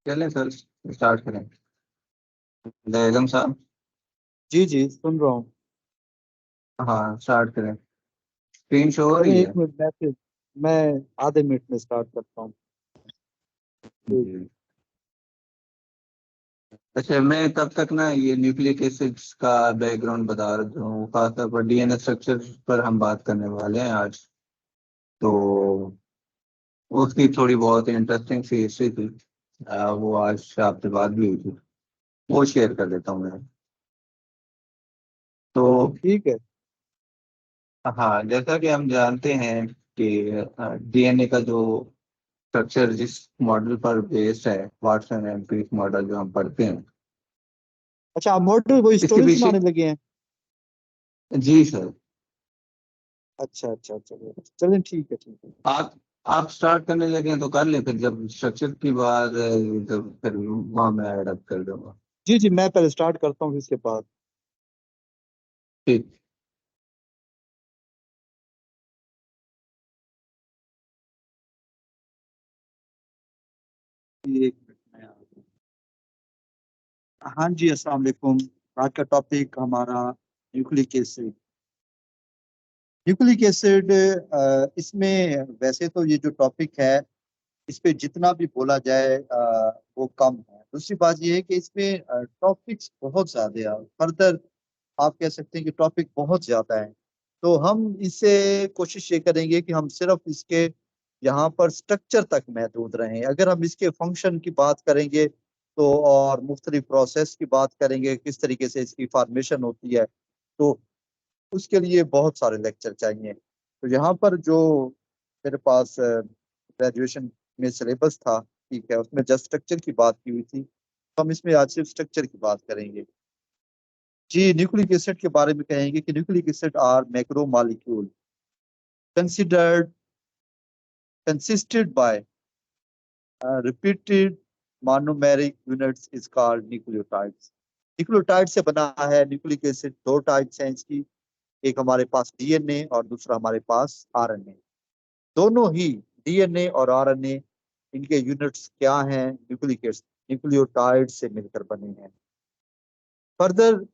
चलें sir, start करें। बेगम साहब। जी जी सुन रहा हूँ। हाँ, स्टार्ट करें। स्क्रीन शो हो रही चलिए एक है? मिनट मैं आधे मिनट में स्टार्ट करता हूँ। ठीक। जी। अच्छा, मैं तब तक ना ये न्यूक्लिक एसिड्स का बैकग्राउंड बता रहा हूँ। खासतौर पर डीएनए स्ट्रक्चर पर हम बात करने वाले हैं आज। तो उसकी थोड़ी बहुत इंटरेस्टिंग सी हिस्ट्री थी। वो आज आपसे बात भी हुई थी। वो शेयर कर देता हूँ मैं। तो ठीक है। हाँ, जैसा कि हम जानते हैं कि डीएनए का जो स्ट्रक्चर जिस मॉडल पर बेस्ड है, वाटसन एंड क्रिक मॉडल जो हम पढ़ते हैं, अच्छा, आप मॉडल वो इसके स्टोरी पीछे। सुनाने लगे हैं? जी सर। अच्छा अच्छा, चलिए चलिए, ठीक है ठीक है। आप आप स्टार्ट करने लगे हैं तो कर लें, फिर जब स्ट्रक्चर की बात जब फिर वहाँ मैं ऐड अप कर दूंगा। जी जी, मैं पहले स्टार्ट करता हूँ इसके बाद। ठीक। एक मिनट में हाँ जी, अस्सलाम वालेकुम। आज का टॉपिक हमारा न्यूक्लिक एसिड। न्यूक्लिक एसिड, इसमें वैसे तो ये जो टॉपिक है, इस पे जितना भी बोला जाए वो कम है। दूसरी बात ये है कि इसमें टॉपिक्स बहुत ज्यादा है। फर्दर आप कह सकते हैं कि टॉपिक बहुत ज्यादा है। तो हम इससे कोशिश ये करेंगे कि हम सिर्फ इसके यहाँ पर स्ट्रक्चर तक महदूद रहें। अगर हम इसके फंक्शन की बात करेंगे तो, और मुख्तलिफ प्रोसेस की बात करेंगे, किस तरीके से इसकी फॉर्मेशन होती है, तो उसके लिए बहुत सारे लेक्चर चाहिए। तो यहाँ पर जो मेरे पास ग्रेजुएशन में सिलेबस था, ठीक है, उसमें जस्ट स्ट्रक्चर की बात की हुई थी, तो हम इसमें आज सिर्फ स्ट्रक्चर की बात करेंगे। जी, न्यूक्लिक एसिड के बारे में कहेंगे कि nucleic acid are macro molecule considered consisted by repeated monomeric units is called nucleotides। Nucleotide से बना है न्यूक्लिक एसिड। दो टाइप्स हैं इसकी, एक हमारे पास डीएनए और दूसरा हमारे पास आरएनए। दोनों ही डीएनए और आरएनए, इनके यूनिट्स क्या हैं? न्यूक्लिक एसिड न्यूक्लियोटाइड से मिलकर बने हैं। फर्दर,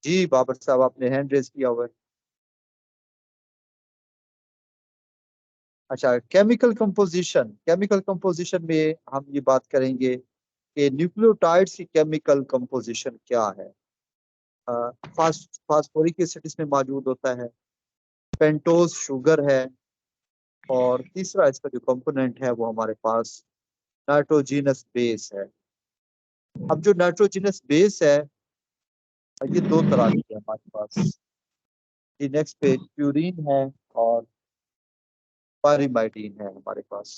जी बाबर साहब, आपने हैंड रेज किया हुआ है। अच्छा, केमिकल कंपोजिशन में हम ये बात करेंगे कि न्यूक्लियोटाइड्स की केमिकल कंपोजिशन क्या है। फास्फोरिक एसिड इसमें मौजूद होता है, पेंटोज शुगर है, और तीसरा इसका जो कंपोनेंट है वो हमारे पास नाइट्रोजिनस बेस है। अब जो नाइट्रोजिनस बेस है, ये दो तरह की है हमारे पास। ये नेक्स्ट पे प्यूरिन है और पायरीमाइडीन है हमारे पास।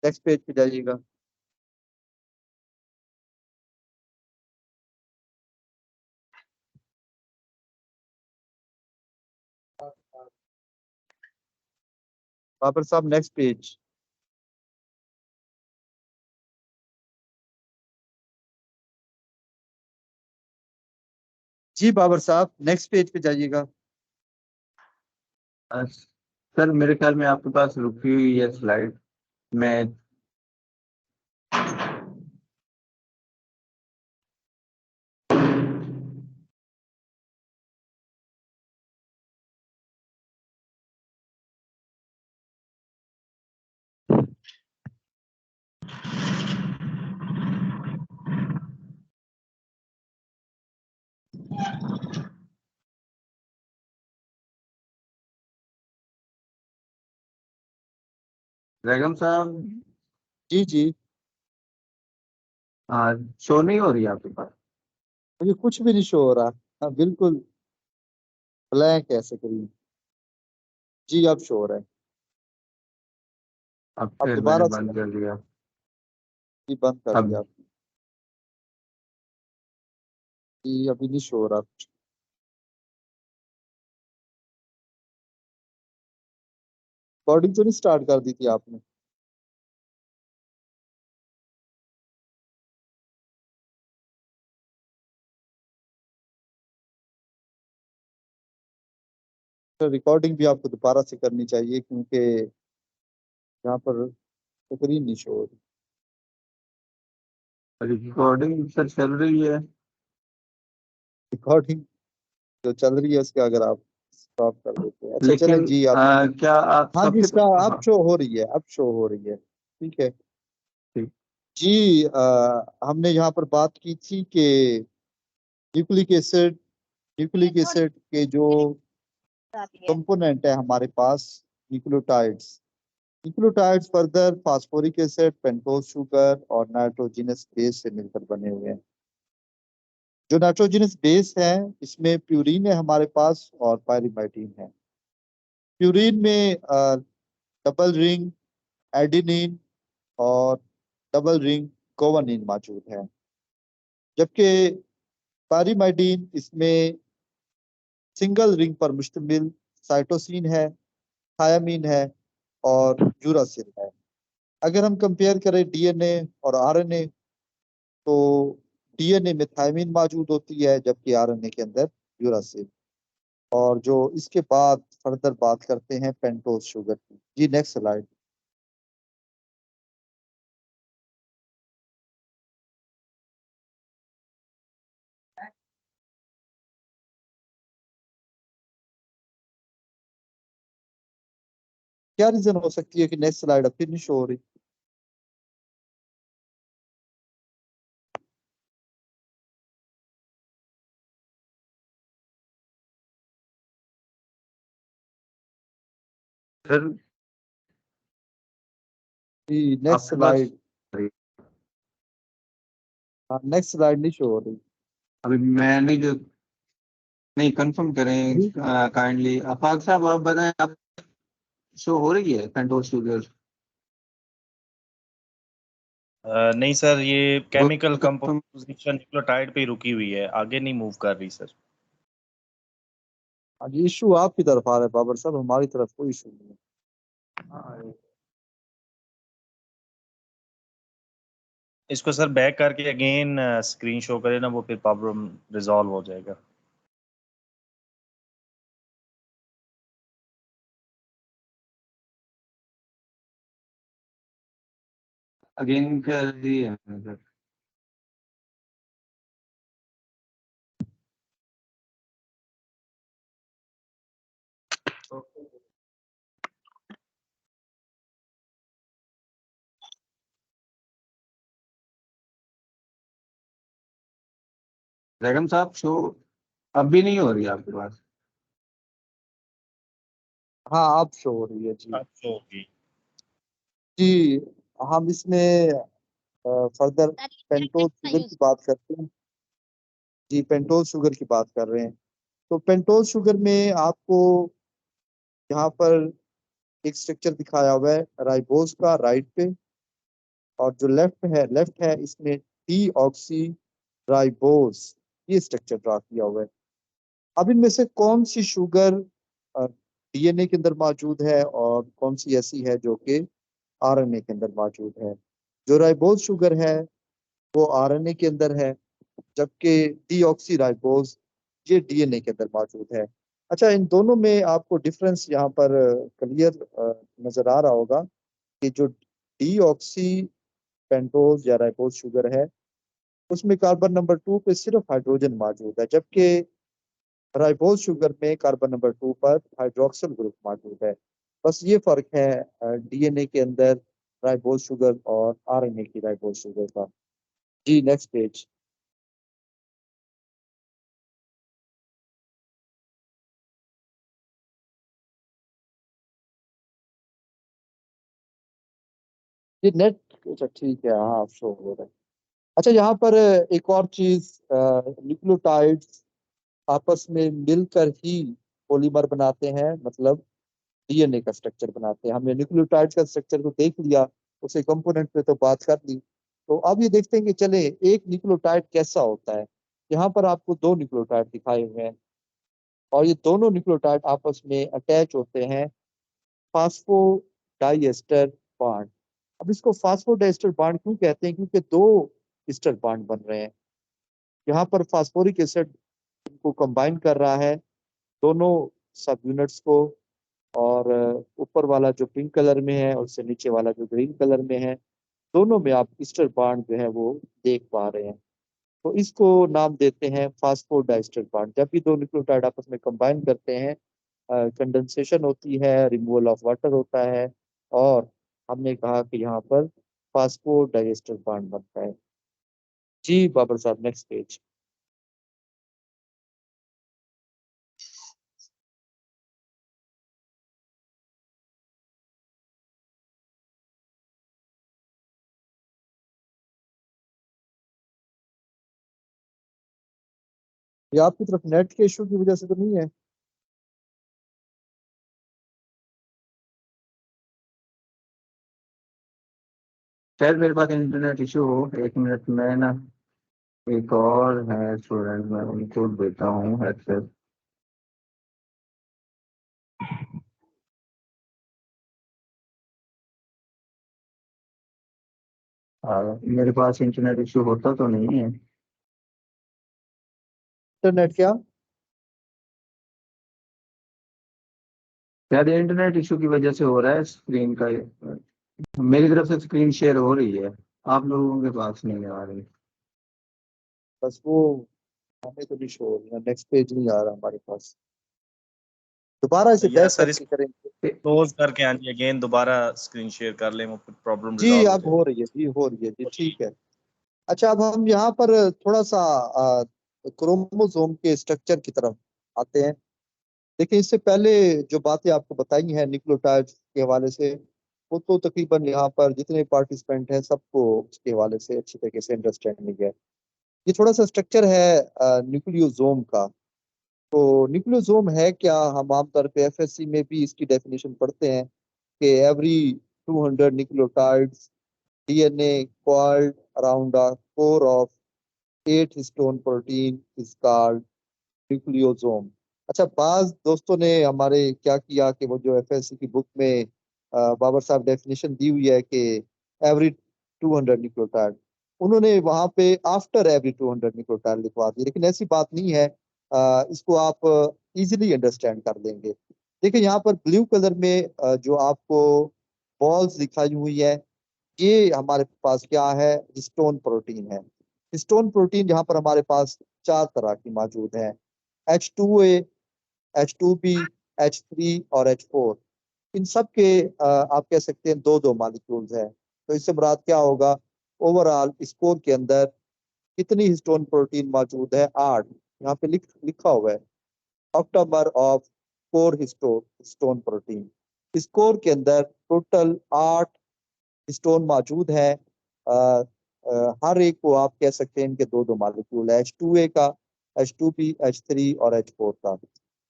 नेक्स्ट पेज पे जाइएगा। बाबर साहब, नेक्स्ट पेज। जी बाबर साहब, नेक्स्ट पेज पे जाइएगा। सर, मेरे ख्याल में आपके पास रुकी हुई है स्लाइड। मैं बेगम साहब। जी जी, शो नहीं हो रही है आपके पास? मुझे कुछ भी नहीं शो हो रहा। हाँ, बिल्कुल ब्लैंक ऐसे करिए। जी, अब शो हो रहा है। अब अब फिर मैंने दोबारा से बंद कर दिया। जी बंद कर अब दिया आपने। जी, अभी नहीं शो हो रहा कुछ। रिकॉर्डिंग तो नहीं स्टार्ट कर दी थी आपने? तो रिकॉर्डिंग भी आपको दोबारा से करनी चाहिए, क्योंकि यहाँ पर स्क्रीन नहीं शो हो रही। रिकॉर्डिंग सर चल रही है। रिकॉर्डिंग जो चल रही है उसका अगर आप स्टॉप कर देते हैं। अच्छा चलें लेकिन जी आप। क्या आप हाँ जी सबसे इसका अब हाँ, शो हो रही है, अब शो हो रही है, ठीक है ठीक। जी। हमने यहाँ पर बात की थी कि न्यूक्लिक एसिड, न्यूक्लिक एसिड के जो कंपोनेंट है हमारे पास, nucleotides. Nucleotides further phosphoric acid, pentose sugar और नाइट्रोजनस बेस से मिलकर बने हुए हैं। जो नाइट्रोजनस बेस है इसमें प्यूरीन है हमारे पास और पायरीमाइडीन है। प्यूरीन में डबल रिंग एडिनिन और डबल रिंग गोवानिन मौजूद है, जबकि पायरीमाइडीन इसमें सिंगल रिंग पर मुश्तमिल साइटोसिन है, थायामीन है और यूरासिल है। अगर हम कंपेयर करें डीएनए और आरएनए, तो डीएनए में थायमीन मौजूद होती है जबकि आरएनए के अंदर यूरासिल। और जो इसके बाद फर्दर बात करते हैं पेंटोज शुगर की। जी नेक्स्ट स्लाइड। क्या रीजन हो सकती है कि नेक्स्ट स्लाइड अब फिर नहीं शो हो रही? सर जी नेक्स्ट आपके पास स्लाइड। हाँ नेक्स्ट स्लाइड नहीं शो हो रही। अभी मैंने जो नहीं कंफर्म करें काइंडली आफाक साहब, आप बताएं, आप शो हो रही है कंट्रोल शुगर? नहीं सर, ये वो केमिकल कंफर्म। कंपोजिशन न्यूक्लियोटाइड पे ही रुकी हुई है, आगे नहीं मूव कर रही सर। हाँ जी इशू आपकी तरफ आ रहा है बाबर साहब, हमारी तरफ कोई इशू नहीं है। इसको सर बैक करके अगेन स्क्रीन शो करें ना, वो फिर प्रॉब्लम रिजॉल्व हो जाएगा। अगेन कर दिए हैं सर। जगन साहब शो अब भी नहीं हो रही है आपके पास? हाँ अब शो हो रही है जी। अब शो होगी। जी हम इसमें फर्दर पेंटोज शुगर की बात करते हैं। जी पेंटोज शुगर की बात कर रहे हैं। तो पेंटोज शुगर में आपको यहाँ पर एक स्ट्रक्चर दिखाया हुआ है राइबोज का राइट पे, और जो लेफ्ट है इसमें डी ऑक्सी राइबोज, ये स्ट्रक्चर ड्रा किया हुआ है। अब इनमें से कौन सी शुगर डीएनए के अंदर मौजूद है और कौन सी ऐसी है जो कि आरएनए के अंदर मौजूद है? जो राइबोज शुगर है वो आरएनए के अंदर है, जबकि डीऑक्सी राइबोज ये डीएनए के अंदर मौजूद है। अच्छा इन दोनों में आपको डिफरेंस यहाँ पर क्लियर नजर आ रहा होगा कि जो डीऑक्सी पेंटोज या राइबोज शुगर है उसमें कार्बन नंबर 2 पे सिर्फ हाइड्रोजन मौजूद है, जबकि राइबोज शुगर में कार्बन नंबर 2 पर हाइड्रोक्सिल ग्रुप मौजूद है। बस ये फर्क है डीएनए के अंदर राइबोज शुगर और आरएनए की राइबोज शुगर का। जी नेक्स्ट पेज। जी नेट, अच्छा ठीक है, हाँ शो हो रहा है। अच्छा यहाँ पर एक और चीज, न्यूक्लियोटाइड्स आपस में मिलकर ही पॉलीमर बनाते हैं, मतलब डीएनए का स्ट्रक्चर बनाते हैं। हमने न्यूक्लियोटाइड्स का स्ट्रक्चर तो देख लिया, उसे कंपोनेंट पे तो बात कर ली। तो अब ये देखते हैं कि चले एक न्यूक्लियोटाइड कैसा होता है। यहाँ पर आपको दो न्यूक्लियोटाइड दिखाए हुए हैं और ये दोनों न्यूक्लियोटाइड आपस में अटैच होते हैं फास्फोडाइएस्टर बॉन्ड। अब इसको फास्फोडाइएस्टर बॉन्ड क्यों कहते हैं? क्योंकि दो एस्टर बॉन्ड बन रहे हैं। यहाँ पर फास्फोरिक एसिड को कंबाइन कर रहा है दोनों सब यूनिट्स को, और ऊपर वाला जो पिंक कलर में है और उससे नीचे वाला जो ग्रीन कलर में है, दोनों में आप ईस्टर बॉन्ड जो है वो देख पा रहे हैं। तो इसको नाम देते हैं फास्फोडाइस्टर बॉन्ड। जब भी दो न्यूक्लियोटाइड आपस में कंबाइन करते हैं, कंडेंसेशन होती है, रिमूवल ऑफ वाटर होता है, और हमने कहा कि यहाँ पर फास्फोडाइस्टर बॉन्ड बनता है। जी बाबर साहब, नेक्स्ट पेज। ये आपकी तरफ नेट के इशू की वजह से तो नहीं है? शायद मेरे पास इंटरनेट इशू हो। 1 मिनट में ना, एक और है स्टूडेंट, मैं उनको देता हूँ हेडसेट। मेरे पास इंटरनेट इशू होता तो नहीं है। इंटरनेट क्या? शायद इंटरनेट इशू की वजह से हो रहा है स्क्रीन का। मेरी तरफ से स्क्रीन शेयर हो रही है, आप लोगों के पास नहीं आ रही। बस वो हमें तो नहीं शो हो रही है, नेक्स्ट पेज नहीं आ रहा हमारे पास। दोबारा इसे या बैक सर इस करके करेंगे। क्लोज करके हाँ जी अगेन दोबारा स्क्रीन शेयर कर लें, वो प्रॉब्लम जी रिजॉल्व हो अब जाए। हो रही है जी, हो रही है जी, ठीक है। अच्छा, अब हम यहाँ पर थोड़ा सा क्रोमोसोम के स्ट्रक्चर की तरफ आते हैं। देखिए, इससे पहले जो बातें आपको बताई हैं न्यूक्लियोटाइड्स के हवाले से, वो तो तकरीबन यहाँ पर जितने पार्टिसिपेंट हैं सबको उसके हवाले से अच्छी तरीके से अंडरस्टैंडिंग है। ये थोड़ा सा स्ट्रक्चर है न्यूक्लियोसोम का। तो न्यूक्लियोसोम है क्या? हम आमतौर पे एफएससी में भी इसकी डेफिनेशन पढ़ते हैं कि every 200 nucleotides DNA coiled around a core of 8 histone protein is called nucleosome. अच्छा, बाज दोस्तों ने हमारे क्या किया कि वो जो एफएससी की बुक में बाबर साहब डेफिनेशन दी हुई है कि एवरी 200 न्यूक्लियोटाइड, उन्होंने वहां पे आफ्टर एवरी 200 न्यूक्लियोटाइड लिखवा दी, लेकिन ऐसी बात नहीं है। इसको आप इजीली अंडरस्टैंड कर लेंगे। देखिए, यहाँ पर ब्लू कलर में जो आपको बॉल्स दिखाई हुई है, ये हमारे पास क्या है? हिस्टोन प्रोटीन है। हिस्टोन प्रोटीन यहाँ पर हमारे पास चार तरह की मौजूद है: H2A, H2B, H3 और H4। इन सब के आप कह सकते हैं दो दो मॉलिक्यूल्स हैं। तो इससे मुराद क्या होगा? ओवरऑल स्कोर के अंदर कितनी हिस्टोन प्रोटीन मौजूद है? 8। यहाँ पे लिखा हुआ है octamer of core histone protein. Score के अंदर टोटल 8 हिस्टोन मौजूद है। हर एक को आप कह सकते हैं इनके दो दो मॉलिक्यूल है, H2A का, H2B, H3 और H4 का।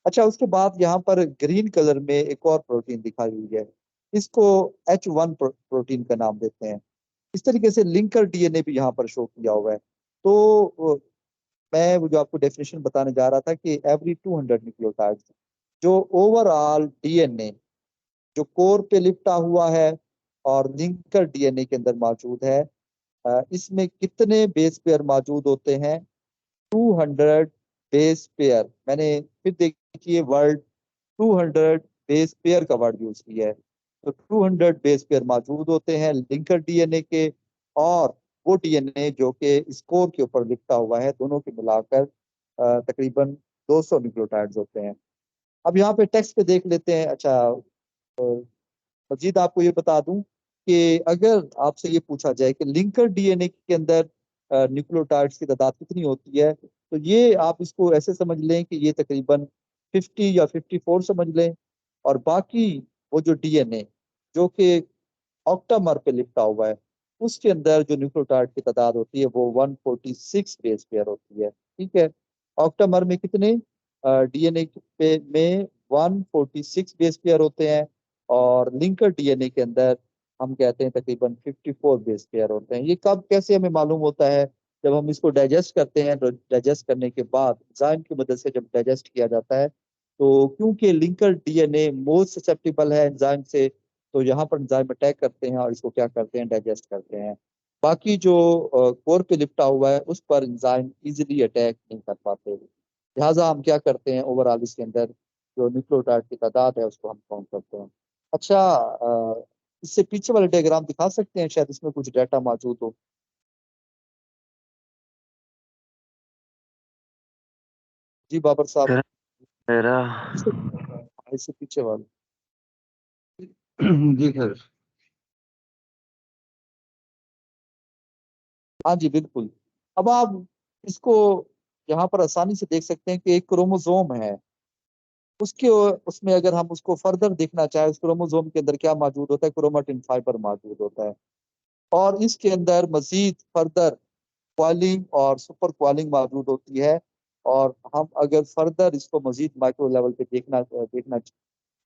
अच्छा, उसके बाद यहाँ पर ग्रीन कलर में एक और प्रोटीन दिखाई हुई है, इसको H1 प्रोटीन का नाम देते हैं। इस तरीके से लिंकर डीएनए भी यहाँ पर शो किया हुआ है। तो मैं वो जो आपको डेफिनेशन बताने जा रहा था कि एवरी 200 न्यूक्लियोटाइड्स, जो ओवरऑल डीएनए जो कोर पे लिपटा हुआ है और लिंकर डीएनए के अंदर मौजूद है, इसमें कितने बेस पेयर मौजूद होते हैं? 200 बेस पेयर। मैंने फिर देखिए वर्ड 200 बेस पेयर का वर्ड यूज किया है। तो 200 बेस पेयर मौजूद होते हैं लिंकर डीएनए के, और वो डीएनए जो कि स्कोर के ऊपर लिपटा हुआ है, दोनों के मिलाकर तकरीबन 200 न्यूक्लियोटाइड्स होते हैं। अब यहाँ पे टेक्स्ट पे देख लेते हैं। अच्छा, मजीद आपको ये बता दूं कि अगर आपसे ये पूछा जाए कि लिंकर डीएनए के अंदर न्यूक्लियोटाइड्स की तादाद कितनी होती है, तो ये आप इसको ऐसे समझ लें कि ये तकरीबन 50 या 54 समझ लें। और बाकी वो जो डीएनए जो कि ऑक्टामर पे लिपटा हुआ है, उसके अंदर जो न्यूक्लियोटाइड की तादाद होती है वो 146 बेस पेयर होती है। ठीक है, ऑक्टामर में कितने डीएनए पे में 146 बेस पेयर होते हैं, और लिंकर डीएनए के अंदर हम कहते हैं तकरीबन 54 बेस पेयर होते हैं। ये कब कैसे हमें मालूम होता है? जब हम इसको डाइजेस्ट करते हैं, तो डाइजेस्ट करने के बाद एंजाइम की मदद से जब डाइजेस्ट किया जाता है, तो क्योंकि लिंकर डीएनए मोस्ट ससेप्टिबल है एंजाइम से, तो यहाँ पर एंजाइम अटैक करते हैं और इसको क्या करते हैं? डाइजेस्ट करते हैं। बाकी जो कोर पे लिपटा हुआ है, उस पर एंजाइम इजीली अटैक नहीं कर पाते। लिहाजा हम क्या करते हैं? ओवरऑल इसके अंदर जो न्यूक्लियोटाइड की तादाद है उसको हम काउंट करते हैं। अच्छा, इससे पीछे वाले डायग्राम दिखा सकते हैं, शायद इसमें कुछ डाटा मौजूद हो। जी बाबर साहब, मेरा इससे पीछे वाले। जी सर। हाँ जी बिल्कुल। अब आप इसको यहाँ पर आसानी से देख सकते हैं कि एक क्रोमोसोम है, उसके उसमें अगर हम उसको फर्दर देखना चाहें, उस क्रोमोसोम के अंदर क्या मौजूद होता है, क्रोमेटिन फाइबर मौजूद होता है। और इसके अंदर मजीद फर्दर क्वालिंग और सुपर क्वालिंग मौजूद होती है। और हम अगर फर्दर इसको मजीद माइक्रो लेवल पे देखना देखना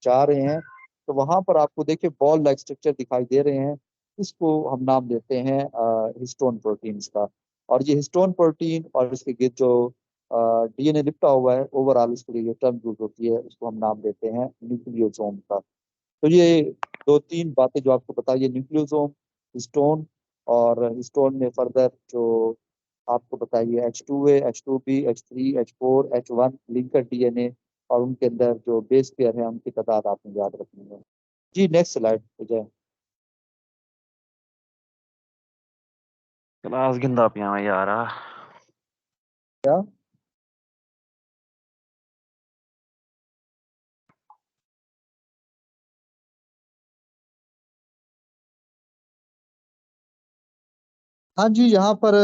चाह रहे हैं, तो वहां पर आपको देखिए बॉल लाइक स्ट्रक्चर दिखाई दे रहे हैं। इसको हम नाम देते हैं हिस्टोन प्रोटीन्स का। और ये हिस्टोन प्रोटीन और इसके गिर्द जो डीएनए लिपटा हुआ है, ओवरऑल उसके लिए जो टर्म यूज होती है उसको हम नाम देते हैं न्यूक्लियोसोम का। तो ये दो तीन बातें जो आपको बताइए, न्यूक्लियोसोम, हिस्टोन, और हिस्टोन में फर्दर जो आपको बताइए H2A, H2B, H3, H4, H1 linker DNA, और उनके अंदर जो बेस पेयर है उनकी तादाद आपने याद रखनी है। जी नेक्स्ट स्लाइड पे जाए। क्लास गिंदा पिया मैं यार। क्या? हाँ जी, यहाँ पर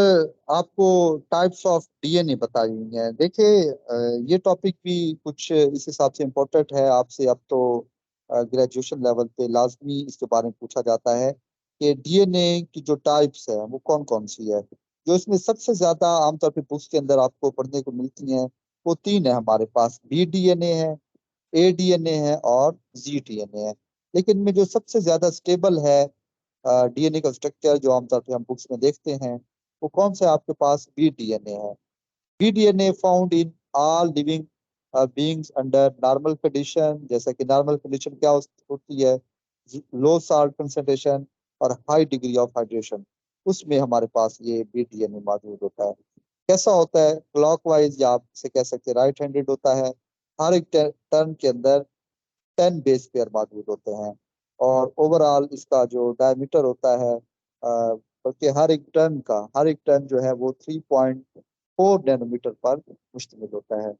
आपको टाइप्स ऑफ डीएनए बताई हुई है। देखिए ये टॉपिक भी कुछ इस हिसाब से इम्पोर्टेंट है। आपसे अब तो ग्रेजुएशन लेवल पे लाजमी इसके बारे में पूछा जाता है कि डीएनए की जो टाइप्स है वो कौन कौन सी है। जो इसमें सबसे ज्यादा आमतौर पे बुक्स के अंदर आपको पढ़ने को मिलती हैं वो तीन है हमारे पास, बी डीएनए है, ए डीएनए है और जी डीएनए है। लेकिन इनमें जो सबसे ज्यादा स्टेबल है डीएनए का स्ट्रक्चर जो आमतौर पे हम बुक्स में देखते हैं, वो कौन सा आपके पास, बी डीएनए है। B DNA found in all living beings under normal condition. जैसा कि नॉर्मल कंडीशन क्या होती है, लो साल्ट कंसंट्रेशन और हाई डिग्री ऑफ हाइड्रेशन, उसमें हमारे पास ये बी डीएनए मौजूद होता है। कैसा होता है, क्लॉकवाइज या आप इसे कह सकते हैं राइट हैंडेड होता है। हर एक टर्न के अंदर 10 बेस पेयर मौजूद होते हैं। और ओवरऑल इसका जो डायमीटर होता है बल्कि हर एक टर्न जो है वो 3.4 नैनोमीटर पर मुश्तमिल होता है।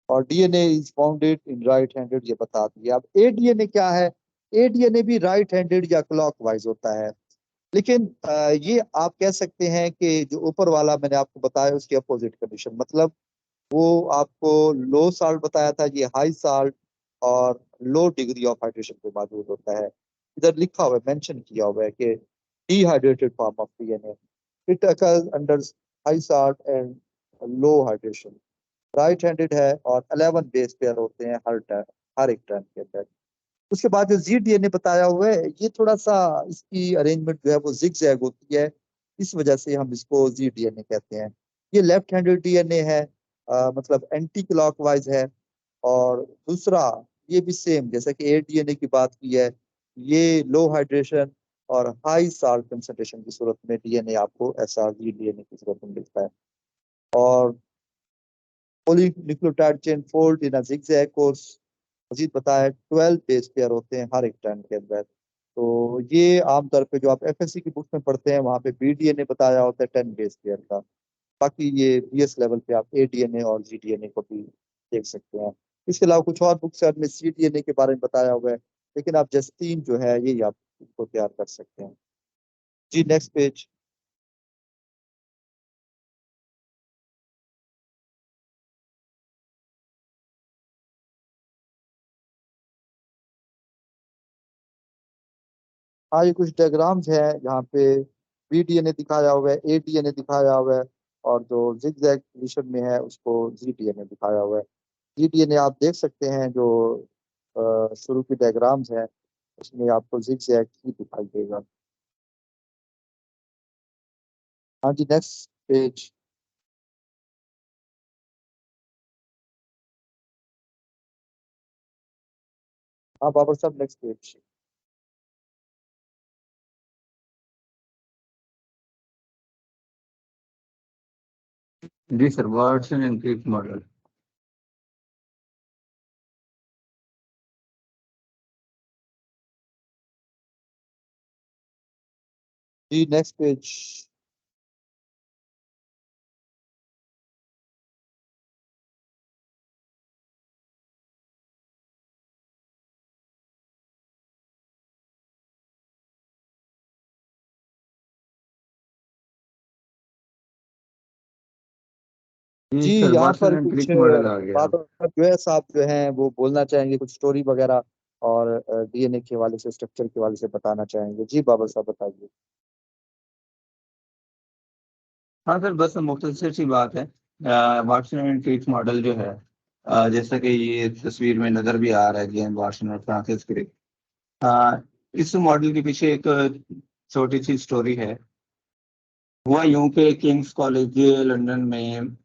और DNA is founded in right handed, ये बता दिया। अब ए डीएनए क्या है, ए डीएनए भी राइट हैंडेड या क्लॉकवाइज होता है। लेकिन ये आप कह सकते हैं कि जो ऊपर वाला मैंने आपको बताया उसकी अपोजिट कंडीशन, मतलब वो आपको लो साल्ट बताया था, ये हाई साल्ट और लो डिग्री ऑफ हाइड्रेशन पे मौजूद होता है। इधर लिखा हुआ है, मेंशन किया हुआ है कि dehydrated form of DNA it occurs under high salt and low hydration, right handed है, और 11 बेस पेयर होते हैं हर एक टर्न के अंदर। उसके बाद जो जी डीएनए बताया हुआ है, ये थोड़ा सा इसकी अरेंजमेंट जो है वो जिग जैग होती है, इस वजह से हम इसको जी डीएनए कहते हैं। ये लेफ्ट हैंडेड डीएनए है, मतलब एंटी क्लॉकवाइज है। और दूसरा ये भी सेम जैसा कि ए डीएनए की बात की है, ये लो हाइड्रेशन और हाई साल्ट कंसंट्रेशन की सूरत में डीएनए आपको ऐसा जी डीएनए की सूरत में मिलता है। और polynucleotide chain fold in a zigzag course, मजीद बताया 12 बेस पेयर होते हैं हर एक टर्न के अंदर। तो ये आमतौर पे जो आप एफएससी की बुक में पढ़ते हैं वहाँ पे बीडीएनए बताया होता है 10 बेस पेयर का। बाकी ये बीएस लेवल पे आप एडीएनए और जीडीएनए को भी देख सकते हैं। इसके अलावा कुछ और बुक्स में सीडीएनए के बारे में बताया हुआ है, लेकिन आप जस्ट तीन जो है यही आप इसको तैयार कर सकते हैं। जी नेक्स्ट पेज। हाँ ये कुछ डायग्राम्स हैं जहाँ पे बी डीएनए दिखाया हुआ है, ए डीएनए दिखाया हुआ है, और जो जिगजैग पोजीशन में है उसको जी डीएनए दिखाया हुआ है। जी डीएनए आप देख सकते हैं जो शुरू की डायग्राम्स हैं उसमें आपको जिगजैग ही दिखाई देगा। हाँ जी नेक्स्ट पेज। हाँ बाबर साहब नेक्स्ट पेज। जी sir, Watson and Crick model. जी नेक्स्ट पेज। जी सर यहाँ वाटसन पर एंड कुछ क्रिक मॉडल आ गया। बाबर जो है साहब जो है वो बोलना चाहेंगे कुछ स्टोरी वगैरह और डीएनए के हवाले से, स्ट्रक्चर के हवाले से बताना चाहेंगे। जी बाबर साहब बताइए। हाँ सर, बस मुख्तसर सी बात है। वाटसन एंड क्रिक मॉडल जो है, जैसा कि ये तस्वीर में नजर भी आ रहा है, जेम्स वाटसन और फ्रांसिस क्रिक। इस मॉडल के पीछे एक छोटी सी स्टोरी है। हुआ यूं कि किंग्स कॉलेज लंदन में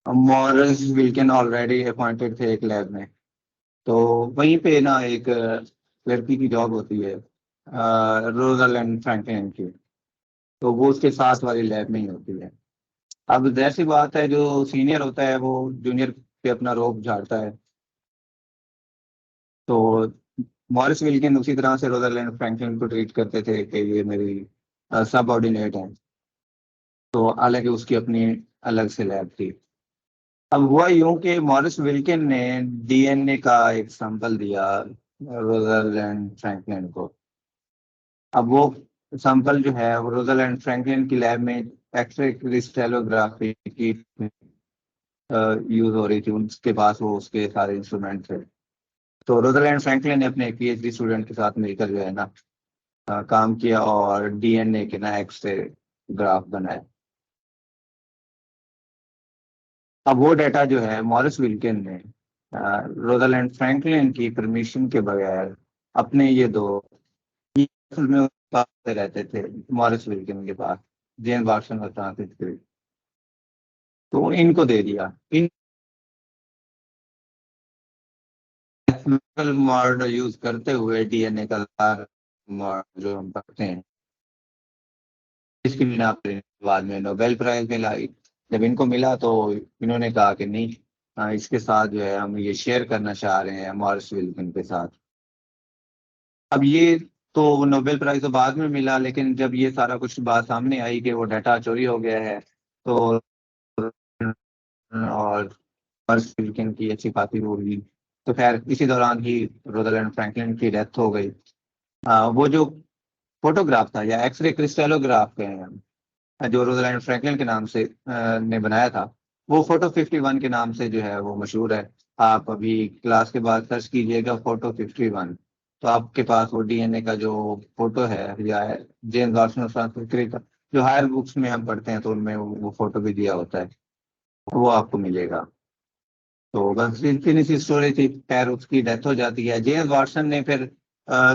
मॉरिस विल्किन ऑलरेडी अपॉइंटेड थे एक लैब में। तो वहीं पे ना एक लड़की की जॉब होती है, रोजालैंड फ्रैंकलिन की। तो वो उसके साथ वाली लैब में ही होती है। अब जाहिर सी बात है, जो सीनियर होता है वो जूनियर पे अपना रोब झाड़ता है। तो मॉरिस विल्किन उसी तरह से रोजालैंड फ्रैंकलिन को ट्रीट करते थे कि ये मेरी सबऑर्डिनेट है। तो हालांकि उसकी अपनी अलग से लैब थी। अब हुआ यूं कि मॉरिस विल्किन ने डीएनए का एक सैंपल दिया रोजालैंड फ्रैंकलिन को। अब वो सैंपल जो है वो रोजालैंड फ्रैंकलिन की लैब में एक्सरे क्रिस्टलोग्राफी की यूज हो रही थी। उसके पास वो उसके सारे इंस्ट्रूमेंट थे। तो रोजालैंड फ्रैंकलिन ने अपने पीएचडी स्टूडेंट के साथ मिलकर जो है ना काम किया और डीएनए के ना एक्सरे ग्राफ बनाए। अब वो डाटा जो है मॉरिस विल्किन ने रोजालैंड फ्रैंकलिन की परमिशन के बगैर अपने ये दो, ये असल में पास रहते थे मॉरिस विल्किन के पास, जेम्स वाटसन और फ्रांसिस क्रिक। तो इनको दे दिया। इन मॉडल यूज करते हुए डीएनए का मॉडल जो हम पढ़ते हैं, इसकी बिना पर बाद में नोबेल प्राइज मिला। जब इनको मिला तो इन्होंने कहा कि नहीं, इसके साथ जो है हम ये शेयर करना चाह रहे हैं मॉरिस विल्किन के साथ। अब ये तो नोबेल प्राइज तो बाद में मिला, लेकिन जब ये सारा कुछ बात सामने आई कि वो डाटा चोरी हो गया है, तो और मॉरिस विल्किन की अच्छी खासी वो हुई। तो खैर इसी दौरान ही रोजालैंड फ्रैंकलिन की डेथ हो गई। वो जो फोटोग्राफ था या एक्सरे क्रिस्टलोग्राफ कहें हम, जो रोजालैंड फ्रैंकलिन के नाम से ने बनाया था, वो फोटो 51 के नाम से जो है वो मशहूर है। आप अभी क्लास के बाद सर्च कीजिएगा फोटो 51, तो आपके पास वो डीएनए का जो फोटो है, या जेम्स वाटसन और फ्रांसिस क्रिक का जो हायर बुक्स में हम पढ़ते हैं तो उनमें वो फोटो भी दिया होता है, वो आपको मिलेगा। तो बस इतनी सी स्टोरी थी। खैर उसकी डेथ हो जाती है। जेम्स वाटसन ने फिर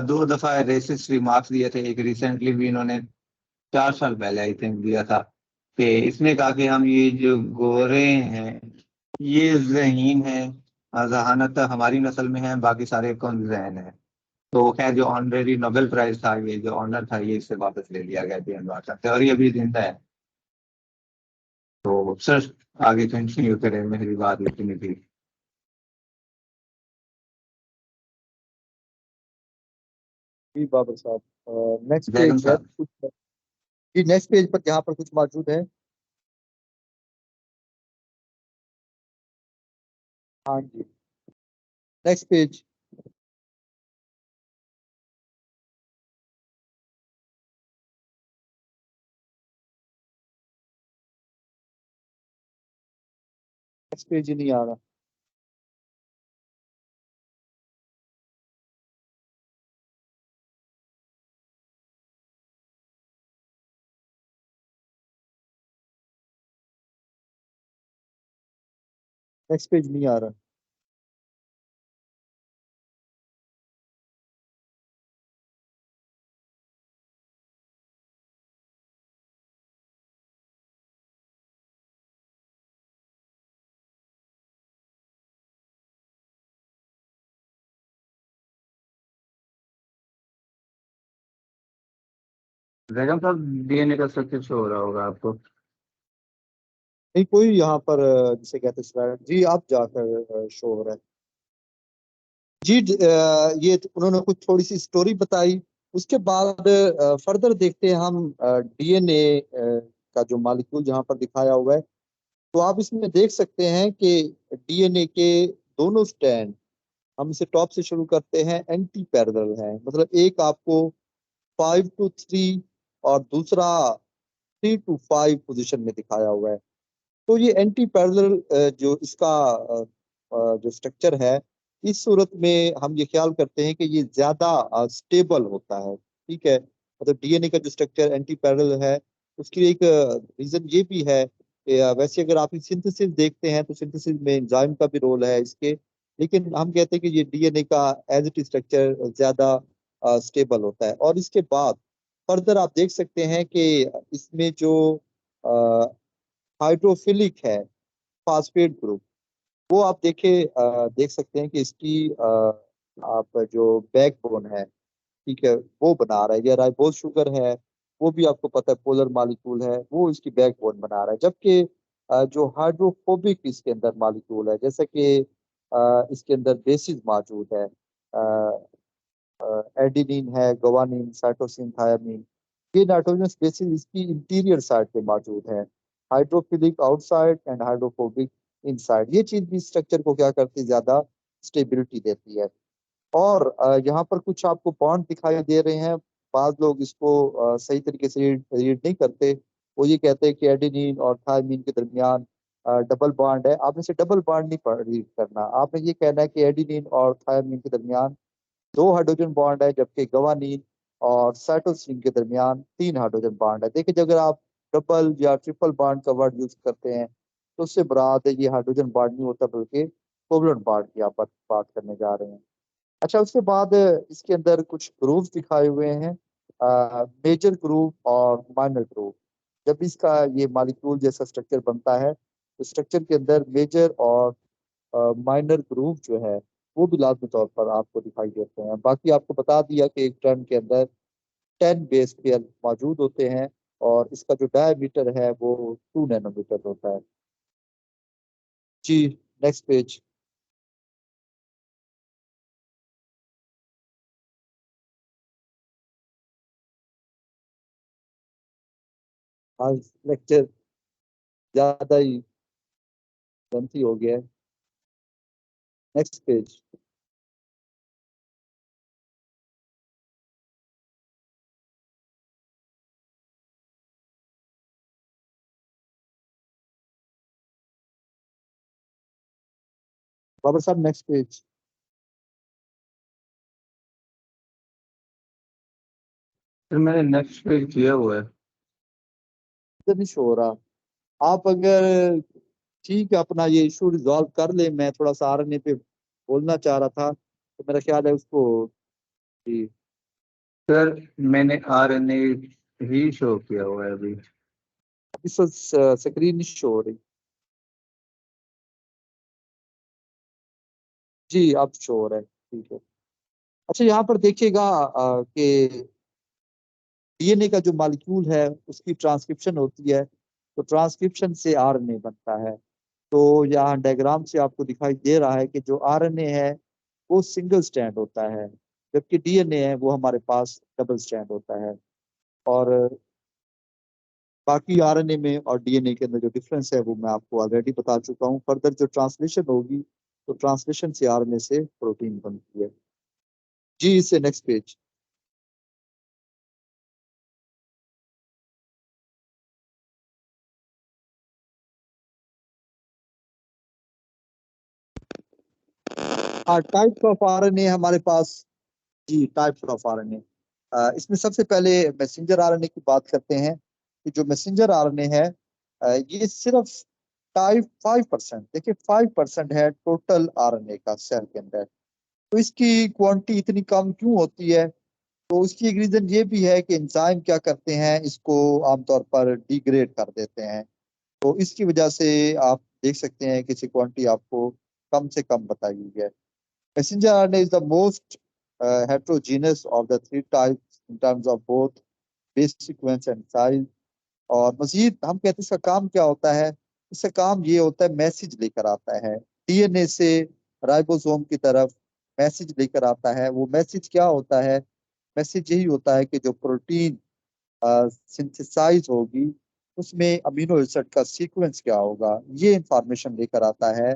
दो दफा रेसिस्ट रिमार्क्स दिए थे। एक रिसेंटली भी इन्होंने 4 साल पहले आई थिंक दिया था, कि इसने कहा कि हम ये जो गोरे हैं ये ज़हीन है, जहानत हमारी नस्ल में है, बाकी सारे कौन जहन है। तो खैर जो ऑनरेरी नोबेल प्राइज था, ये जो ऑनर था, ये इससे वापस ले लिया गया जेम्स वाटसन से, और ये अभी जिंदा है। तो सर आगे कंटिन्यू करें, मेरी बात इतनी थी। जी बाबर साहब नेक्स्ट जयगम पेज है साहब। कुछ। जी नेक्स्ट पेज पर यहाँ पर कुछ मौजूद है। हाँ जी नेक्स्ट पेज। नेक्स्ट पेज ही नहीं आ रहा। नेक्स्ट पेज नहीं आ रहा। जयगम साहब, डीएनए का स्ट्रक्चर शो हो रहा होगा आपको। नहीं कोई यहाँ पर जिसे कहते हैं slide। जी आप जाकर शो हो रहा है। जी ये उन्होंने कुछ थोड़ी सी स्टोरी बताई उसके बाद फर्दर देखते हैं हम डीएनए का जो मॉलिक्यूल जहाँ पर दिखाया हुआ है, तो आप इसमें देख सकते हैं कि डीएनए के दोनों स्ट्रैंड, हम इसे टॉप से शुरू करते हैं, एंटी पैरेलल है। मतलब एक आपको 5 to 3 और दूसरा 3 to 5 पोजीशन में दिखाया हुआ है। तो ये एंटी पैरेलल जो इसका जो स्ट्रक्चर है, इस सूरत में हम ये ख्याल करते हैं कि ये ज्यादा स्टेबल होता है। ठीक है, मतलब डीएनए का जो स्ट्रक्चर एंटी पैरेलल है, उसकी एक रीजन ये भी है कि वैसे अगर आप सिंथेसिस देखते हैं तो सिंथेसिस में एंजाइम का भी रोल है इसके, लेकिन हम कहते हैं कि ये डीएनए का एज इट स्ट्रक्चर ज्यादा स्टेबल होता है। और इसके बाद फर्दर आप देख सकते हैं कि इसमें जो हाइड्रोफिलिक है फास्फेट ग्रुप, वो आप देख सकते हैं कि इसकी आप जो बैकबोन है, ठीक है, वो बना रहा है। या राइबोज शुगर है, वो भी आपको पता है पोलर मॉलिक्यूल है, वो इसकी बैकबोन बना रहा है। जबकि जो हाइड्रोफोबिक इसके अंदर मॉलिक्यूल है, जैसे कि इसके अंदर बेसिस मौजूद है, एडिनिन है, ग्वानिन, साइटोसिन, थायामीन, ये नाइट्रोजनस बेसिस इसकी इंटीरियर साइड पे मौजूद है। Hydrophilic outside and hydrophobic inside, ये चीज भी स्ट्रक्चर को क्या करती है, ज्यादा स्टेबिलिटी देती है। और यहाँ पर कुछ आपको बॉन्ड दिखाई दे रहे हैं। बाद लोग इसको सही तरीके से रीड नहीं करते, वो ये कहते हैं कि एडेनिन और थायमीन के दरमियान डबल बॉन्ड है। आपने से डबल बॉन्ड नहीं रीड करना, आपने ये कहना है कि एडेनिन और थायमीन के दरमियान 2 हाइड्रोजन बॉन्ड है, जबकि गवानीन और साइटोसिन के दरमियान 3 हाइड्रोजन बॉन्ड है। देखिए, अगर आप डबल या ट्रिपल बॉन्ड का वर्ड यूज करते हैं तो उससे मुराद है ये हाइड्रोजन बॉन्ड नहीं होता, बल्कि कोवलेंट बॉन्ड की आप बात करने जा रहे हैं। अच्छा, उसके बाद इसके अंदर कुछ ग्रुप्स दिखाए हुए हैं, मेजर ग्रुप और माइनर ग्रुप। जब इसका ये मॉलिक्यूल जैसा स्ट्रक्चर बनता है, तो स्ट्रक्चर के अंदर मेजर और माइनर ग्रुप जो है वो भी लाजमी तौर पर आपको दिखाई देते हैं। बाकी आपको बता दिया कि एक टर्न के अंदर 10 बेस पेयर मौजूद होते हैं, और इसका जो डायमीटर है वो 2 नैनोमीटर होता है। जी, नेक्स्ट पेज। आज लेक्चर ज्यादा ही लेंथी हो गया है। Next page. बाबर साहब, नेक्स्ट पेज। फिर मैंने नेक्स्ट पेज किया हुआ है। इधर नहीं शो हो रहा। आप अगर ठीक है अपना ये इशू रिजॉल्व कर ले, मैं थोड़ा सा आरएनए पे बोलना चाह रहा था, तो मेरा ख्याल है उसको। जी, सर मैंने RNA ही शो किया हुआ है अभी। इस स्क्रीन नहीं शो हो रही। जी, अब शो हो रहा है, ठीक है। अच्छा, यहाँ पर देखिएगा कि डीएनए का जो मॉलिक्यूल है उसकी ट्रांसक्रिप्शन होती है, तो ट्रांसक्रिप्शन से आरएनए बनता है। तो यहाँ डायग्राम से आपको दिखाई दे रहा है कि जो आरएनए है वो सिंगल स्ट्रैंड होता है, जबकि डीएनए है वो हमारे पास डबल स्ट्रैंड होता है। और बाकी आरएनए में और डीएनए के अंदर जो डिफरेंस है वो मैं आपको ऑलरेडी बता चुका हूँ। फर्दर जो ट्रांसलेशन होगी, तो ट्रांसलेशन से आरएनए से प्रोटीन बनती है। जी, इससे नेक्स्ट पेज। हाँ, टाइप्स ऑफ आरएनए हमारे पास। जी, टाइप्स ऑफ आरएनए, इसमें सबसे पहले मैसेंजर आरएनए की बात करते हैं। कि जो मैसेंजर आरएनए है, ये सिर्फ टाइप 5%, देखिए 5% है टोटल आरएनए का सेल के अंदर। तो इसकी क्वांटिटी इतनी कम क्यों होती है? तो उसकी एक रीजन ये भी है कि एंजाइम क्या करते हैं, इसको आमतौर पर डिग्रेड कर देते हैं। तो इसकी वजह से आप देख सकते हैं कि इसकी क्वांटिटी आपको कम से कम बताई हुई है। Messenger RNA is the most heterogeneous of the 3 types in terms of both base sequence and size. और मजीद हम कहते हैं इसका काम क्या होता है? इसका काम ये होता है, मैसेज लेकर आता है डीएनए से राइबोसोम की तरफ, मैसेज लेकर आता है। वो मैसेज क्या होता है मैसेज यही होता है कि जो प्रोटीन सिंथेसाइज होगी उसमें अमीनो एसिड का सीक्वेंस क्या होगा, ये इंफॉर्मेशन लेकर आता है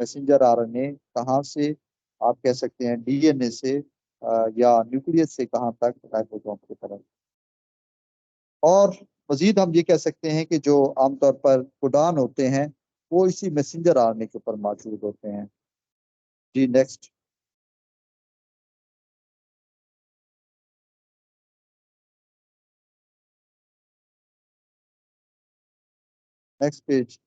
मैसेंजर आरएनए। कहाँ से? आप कह सकते हैं डीएनए से या न्यूक्लियस से कहाँ तक? राइबोसोम की तरफ। और मजीद हम ये कह सकते हैं कि जो आमतौर पर कोडान होते हैं वो इसी मैसेंजर आरएनए के ऊपर मौजूद होते हैं। जी नेक्स्ट। Next page.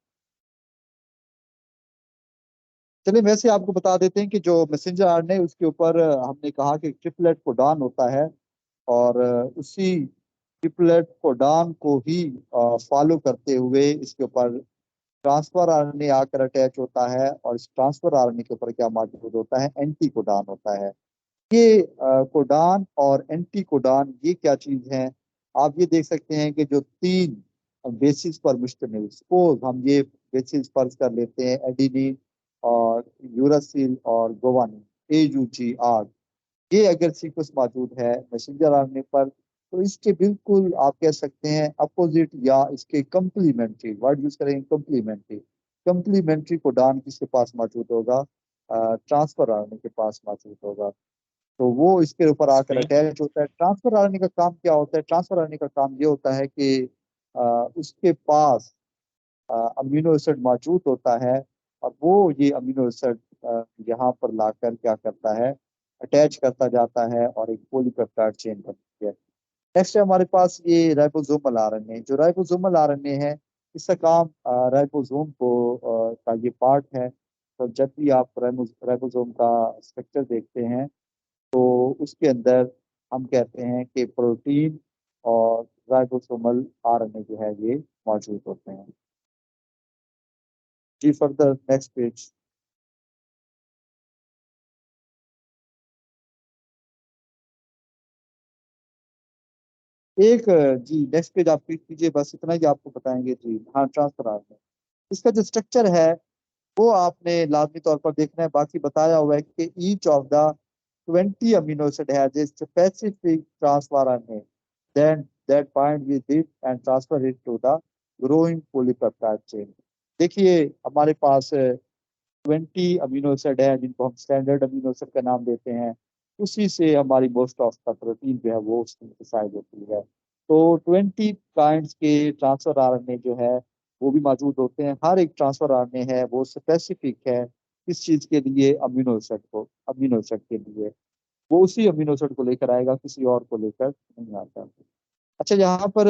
चलिए वैसे आपको बता देते हैं कि जो मैसेंजर आरएनए उसके ऊपर हमने कहा कि ट्रिपलेट कोडान होता है, और उसी ट्रिपलेट कोडान को ही फॉलो करते हुए इसके ऊपर ट्रांसफर आरएनए आकर अटैच होता है, और इस ट्रांसफर आरएनए के ऊपर क्या मौजूद होता है? एंटी कोडान होता है। ये कोडान और एंटी कोडान ये क्या चीज है? आप ये देख सकते हैं कि जो तीन बेसिस पर मुश्तमिल, सपोज हम ये बेसिस फर्ज कर लेते हैं एडिनिन और यूरासिल और गुवानिन, AUG, ये अगर सीक्वेंस मौजूद है मैसेंजर आरएनए पर, तो इसके बिल्कुल आप कह सकते हैं अपोजिट या इसके कंप्लीमेंट्री, वर्ड यूज करेंगे कंप्लीमेंट्री, कंप्लीमेंट्री कोडान किसके पास मौजूद होगा? ट्रांसफर आरएनए के पास मौजूद होगा। तो वो इसके ऊपर आकर अटैच होता है। ट्रांसफर आरएनए का काम क्या होता है? ट्रांसफर आरएनए का काम ये होता है कि उसके पास अमीनो एसिड मौजूद होता है, और वो ये अमीनो एसिड यहाँ पर लाकर क्या करता है? अटैच करता जाता है और एक पॉलीपेप्टाइड चेन बनती है। नेक्स्ट है हमारे पास ये राइबोसोमल आरएनए। जो राइबोसोमल आरएनए है इसका काम राइबोसोम को का ये पार्ट है। तो जब भी आप राइबोसोम का स्ट्रक्चर देखते हैं तो उसके अंदर हम कहते हैं कि प्रोटीन और राइबोसोमल आरएनए जो है ये मौजूद होते हैं। जी फर्दर नेक्स्ट पेज। एक जी नेक्स्ट पेज आप क्लिक कीजिए, बस इतना ही आपको बताएंगे जी। हाँ ट्रांसफर आरएनए, इसका जो स्ट्रक्चर है वो आपने लाजमी तौर पर देखना है। बाकी बताया हुआ है कि each of the 20 amino acid has a specific transfer RNA then that bind with it and transfer it to the growing polypeptide chain। देखिए हमारे पास 20 अमीनो एसिड है जिनको हम स्टैंडर्ड अमीनो एसिड का नाम देते हैं, उसी से हमारी मोस्ट ऑफ द प्रोटीन जो है वो सिंथेसाइज होती है। तो 20 काइंड्स के ट्रांसफर आरएनए जो है वो भी मौजूद होते हैं। हर एक ट्रांसफर आरएनए है वो स्पेसिफिक है किस चीज के लिए? अमीनो एसिड को, अमीनो एसिड के लिए। वो उसी अमीनो एसिड को लेकर आएगा, किसी और को लेकर नहीं आता। अच्छा यहाँ पर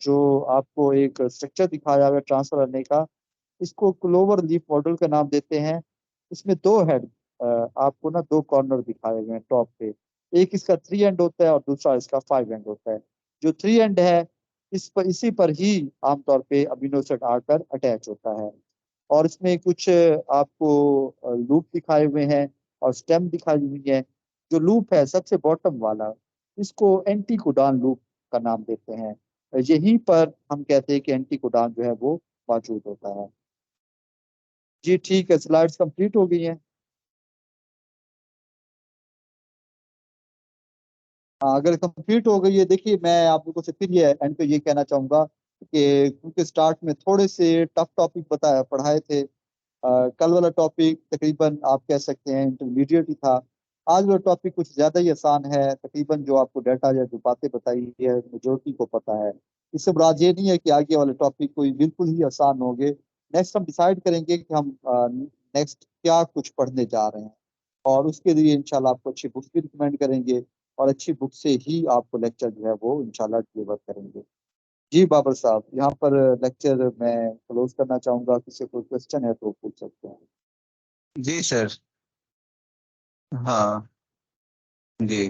जो आपको एक स्ट्रक्चर दिखाया हुआ है ट्रांसफर आरएनए का, इसको क्लोवर लीफ मॉडल का नाम देते हैं। इसमें दो हेड, आपको ना दो कॉर्नर दिखाए गए हैं टॉप पे। एक इसका 3 एंड होता है और दूसरा इसका 5 एंड होता है। जो 3 एंड है इस पर, इसी पर ही आमतौर पे अमीनो एसिड आकर अटैच होता है। और इसमें कुछ आपको लूप दिखाए हुए हैं और स्टेम दिखाई हुई है। जो लूप है सबसे बॉटम वाला, इसको एंटी कोडान लूप का नाम देते हैं। यहीं पर हम कहते हैं कि एंटी कोडान जो है वो मौजूद होता है। जी ठीक है, स्लाइड्स कंप्लीट हो गई हैं। हाँ, अगर कंप्लीट हो गई है, देखिए मैं आप लोगों से फिर ये एंड पे ये कहना चाहूंगा कि क्योंकि स्टार्ट में थोड़े से टफ टॉपिक बताया पढ़ाए थे। कल वाला टॉपिक तकरीबन आप कह सकते हैं इंटरमीडिएट ही था। आज वाला टॉपिक कुछ ज्यादा ही आसान है। तकरीबन जो आपको डाटा या जो बातें बताई है मेजोरिटी को पता है। इससे मुराद ये नहीं है कि आगे वाले टॉपिक कोई बिल्कुल ही आसान होंगे। नेक्स्ट हम डिसाइड करेंगे कि हम नेक्स्ट क्या कुछ पढ़ने जा रहे हैं, और उसके लिए इंशाल्लाह आपको अच्छी बुक्स भी रिकमेंड करेंगे, और अच्छी बुक से ही आपको लेक्चर जो है वो इंशाल्लाह डिलीवर करेंगे। जी बाबर साहब, यहाँ पर लेक्चर मैं क्लोज करना चाहूंगा। किसी कोई क्वेश्चन है तो पूछ सकते हैं। जी सर। हाँ जी।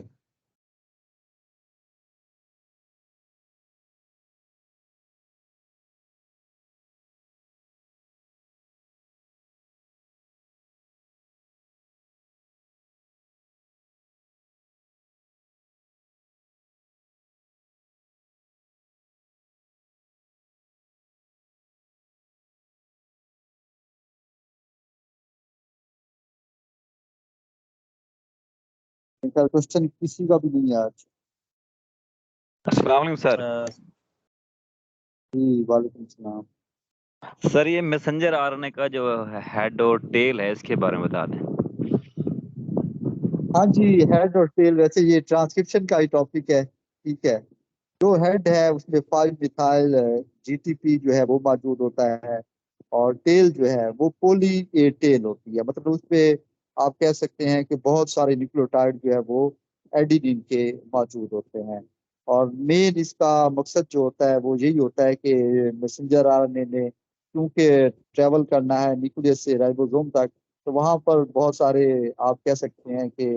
इनका क्वेश्चन किसी का भी नहीं है आज। अस्सलाम वालेकुम सर। जी वालेकुम सलाम। सर ये मैसेंजर आरएनए का जो हेड और टेल है इसके बारे में बता दें। हाँ जी, हेड और टेल वैसे ये ट्रांसक्रिप्शन का ही टॉपिक है, ठीक है। जो हेड है उसमें 5 मिथाइल जीटीपी जो है वो मौजूद होता है, और टेल जो है वो पोली ए टेल होती है। मतलब उसमें आप कह सकते हैं कि बहुत सारे न्यूक्लियोटाइड जो है वो एडिनिन के मौजूद होते हैं। और मेन इसका मकसद जो होता है वो यही होता है कि मैसेंजर आरएनए ने क्योंकि ट्रेवल करना है न्यूक्लियस से राइबोसोम तक, तो वहां पर बहुत सारे आप कह सकते हैं कि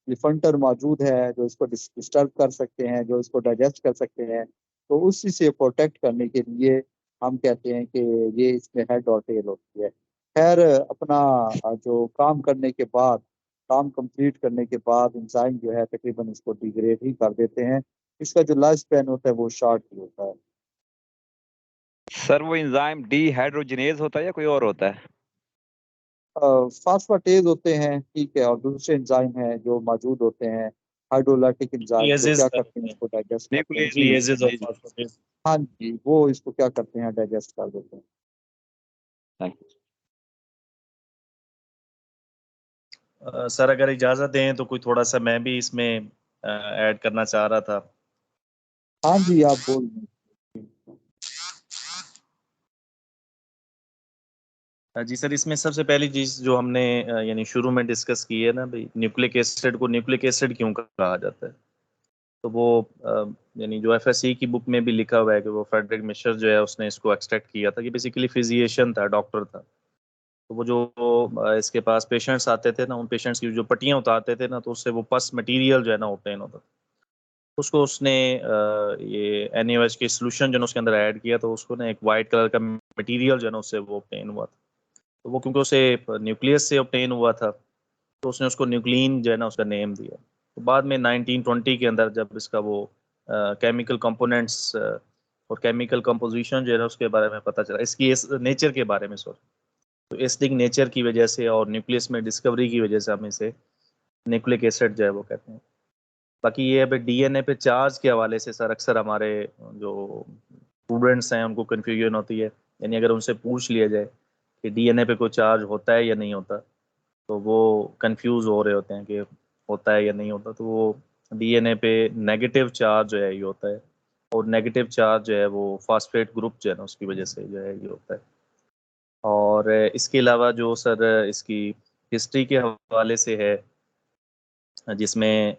लिफंटर मौजूद है जो इसको डिस्टर्ब कर सकते हैं, जो इसको डाइजेस्ट कर सकते हैं। तो उसी से प्रोटेक्ट करने के लिए हम कहते हैं कि ये इसमें हेड और टेल होती है। खैर अपना जो काम करने के बाद, काम कंप्लीट करने के बाद इंजाइम जो है तकरीबन इसको डिग्रेड ही कर देते हैं। इसका जो लाइफ स्पैन होता है वो शॉर्ट ही होता है। सर वो एंजाइम डीहाइड्रोजिनेज होता है या कोई और होता है? फास्फाटेज होते हैं, ठीक है, और दूसरे एंजाइम हैं जो मौजूद होते हैं, हाइड्रोलाइटिक एंजाइम, जो न्यूक्लियेजेस क्या करते करते हैं हैं, इसको डाइजेस्ट करते हैं। जी न्यूक्लियेजेस और जी जी। फॉस्फेटेज। हाँ जी, वो इसको क्या करते हैं, डाइजेस्ट कर देते हैं। Thank you. सर अगर इजाजत दें तो कोई थोड़ा सा मैं भी इसमें ऐड करना चाह रहा था। हाँ जी, आप बोल रहे हैं। जी सर, इसमें सबसे पहली चीज जो हमने यानी शुरू में डिस्कस की है ना भाई, न्यूक्लिक एसिड को न्यूक्लिक एसिड क्यों कहा जाता है। तो वो यानी जो एफएससी की बुक में भी लिखा हुआ है कि वो फ्रेडरिक मिशर जो है उसने इसको एक्सट्रैक्ट किया था, कि बेसिकली फिजिशियन था, डॉक्टर था। तो वो जो इसके पास पेशेंट्स आते थे ना, उन पेशेंट्स की जो पट्टियां उतारते थे ना, तो उससे वो पस मटेरियल जो है ना ओपन होता था। उसको उसने ये NaOH के सोल्यूशन जो है ना उसके अंदर ऐड किया, तो उसको ना एक वाइट कलर का मटेरियल जो है ना उससे वो ऑब्टेन हुआ था। तो वो क्योंकि उसे न्यूक्लियस से ऑब्टेन हुआ था, तो उसने उसको न्यूक्लिन जो है ना उसका नेम दिया। तो बाद में 1920 के अंदर जब इसका वो केमिकल कंपोनेंट्स और केमिकल कंपोजिशन जो है ना उसके बारे में पता चला, इसकी नेचर के बारे में, सॉरी, तो एसिडिक नेचर की वजह से और न्यूक्लियस में डिस्कवरी की वजह से हम इसे न्यूक्लिक एसिड जो है वो कहते हैं। बाकी ये अभी DNA पे चार्ज के हवाले से सर अक्सर हमारे जो स्टूडेंट्स हैं उनको कन्फ्यूजन होती है। यानी अगर उनसे पूछ लिया जाए कि DNA पे कोई चार्ज होता है या नहीं होता, तो वो कंफ्यूज हो रहे होते हैं कि होता है या नहीं होता। तो वो DNA पे नेगेटिव चार्ज जो है ये होता है, और नेगेटिव चार्ज जो है वो फास्फेट ग्रुप जो है ना उसकी वजह से जो है ये होता है। और इसके अलावा जो सर इसकी हिस्ट्री के हवाले से है, जिसमें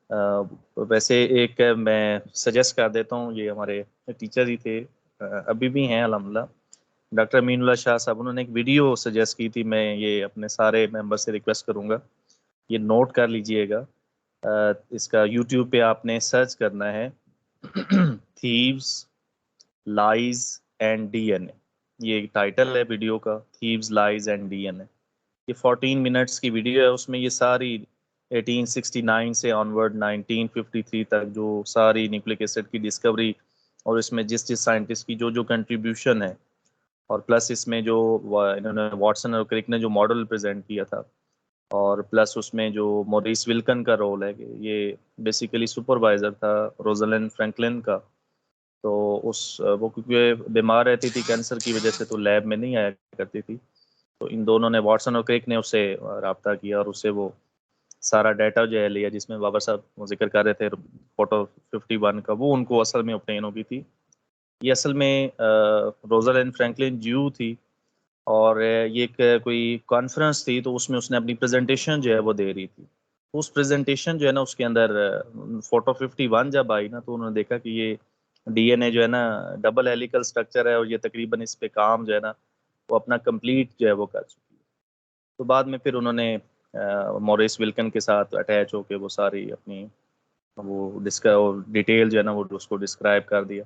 वैसे एक मैं सजेस्ट कर देता हूँ, ये हमारे टीचर ही थे, अभी भी हैं अल्हम्दुलिल्लाह, डॉक्टर अमीनुल्लाह शाह साहब। उन्होंने एक वीडियो सजेस्ट की थी, मैं ये अपने सारे मेंबर से रिक्वेस्ट करूँगा ये नोट कर लीजिएगा। इसका यूट्यूब पे आपने सर्च करना है थीव्स, लाइज एंड DNA। ये टाइटल है वीडियो का, थीव्स, लाइज एंड DNA। ये 14 मिनट्स की वीडियो है, उसमें ये सारी 1869 से ऑनवर्ड 1953 तक जो सारी न्यूक्लिक एसिड की डिस्कवरी, और इसमें जिस जिस साइंटिस्ट की जो जो कंट्रीब्यूशन है, और प्लस इसमें जो इन्होंने वाटसन और क्रिक ने जो मॉडल प्रेजेंट किया था, और प्लस उसमें जो मॉरिस विल्कन का रोल है कि ये बेसिकली सुपरवाइजर था रोजलिन फ्रैंकलिन का। तो उस वो क्योंकि बीमार रहती थी कैंसर की वजह से, तो लैब में नहीं आया करती थी। तो इन दोनों ने, वाटसन और क्रिक ने, उससे रब्ता किया और उससे वो सारा डाटा जो है लिया, जिसमें बाबर साहब वो जिक्र कर रहे थे फोटो 51 का, वो उनको असल में ऑब्टेन हो गई थी। ये असल में रोजलिन फ्रैंकलिन ज्यू थी, और ये एक कोई कॉन्फ्रेंस थी, तो उसमें उसने अपनी प्रेजेंटेशन जो है वो दे रही थी। उस प्रेजेंटेशन जो है ना उसके अंदर फोटो 51 जब आई ना, तो उन्होंने देखा कि ये DNA जो है ना डबल हेलिकल स्ट्रक्चर है, और ये तकरीबन इस पे काम जो है ना वो अपना कंप्लीट जो है वो कर चुकी है। तो बाद में फिर उन्होंने मॉरिस विल्कन के साथ अटैच होके वो सारी अपनी वो डिटेल जो है ना वो उसको डिस्क्राइब कर दिया।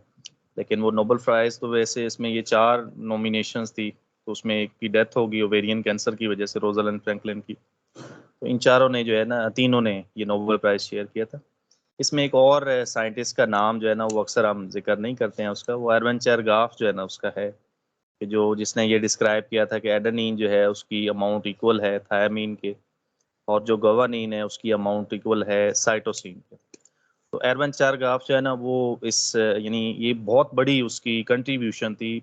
लेकिन वो नोबेल प्राइज़ तो वैसे इसमें ये 4 नॉमिनेशंस थी, तो उसमें एक की डेथ हो गई ओवेरियन कैंसर की वजह से, रोजलिन फ्रैंकलिन की। तो इन चारों ने जो है ना, तीनों ने ये नोबेल प्राइज़ शेयर किया था। इसमें एक और साइंटिस्ट का नाम जो है ना वो अक्सर हम जिक्र नहीं करते हैं उसका, वो एरविन चेरगाफ जो है ना उसका है, कि जो जिसने ये डिस्क्राइब किया था कि एडेनिन जो है उसकी अमाउंट इक्वल है थायमीन के, और जो गवानीन है उसकी अमाउंट इक्वल है साइटोसिन के। तो एरवन चारगाफ जो है ना वो इस यानी ये बहुत बड़ी उसकी कंट्रीब्यूशन थी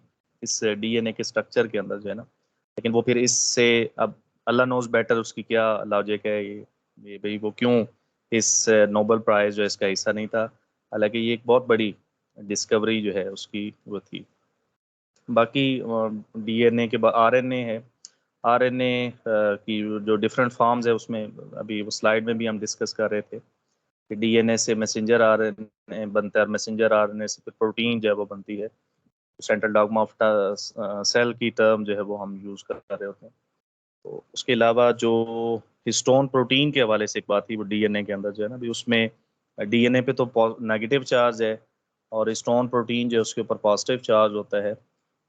इस डीएनए के स्ट्रक्चर के अंदर जो है ना, लेकिन वो फिर इससे अब अल्लाह नोज बेटर उसकी क्या लॉजिक है, ये भाई वो क्यों इस नोबेल प्राइज जो इसका हिस्सा नहीं था, हालांकि ये एक बहुत बड़ी डिस्कवरी जो है उसकी वो थी। बाकी डीएनए के बाद आरएनए है, आरएनए की जो डिफरेंट फॉर्म्स है उसमें अभी वो स्लाइड में भी हम डिस्कस कर रहे थे कि डीएनए से मैसेंजर आरएनए बनता है, मैसेंजर आरएनए से फिर प्रोटीन जो है वो बनती है। सेंट्रल डॉगमा ऑफ सेल की टर्म जो है वो हम यूज़ कर रहे होते हैं। तो उसके अलावा जो हिस्टोन प्रोटीन के हवाले से एक बात थी वो डीएनए के अंदर जो है ना भी उसमें डीएनए पे तो नेगेटिव चार्ज है और हिस्टोन प्रोटीन जो है उसके ऊपर पॉजिटिव चार्ज होता है,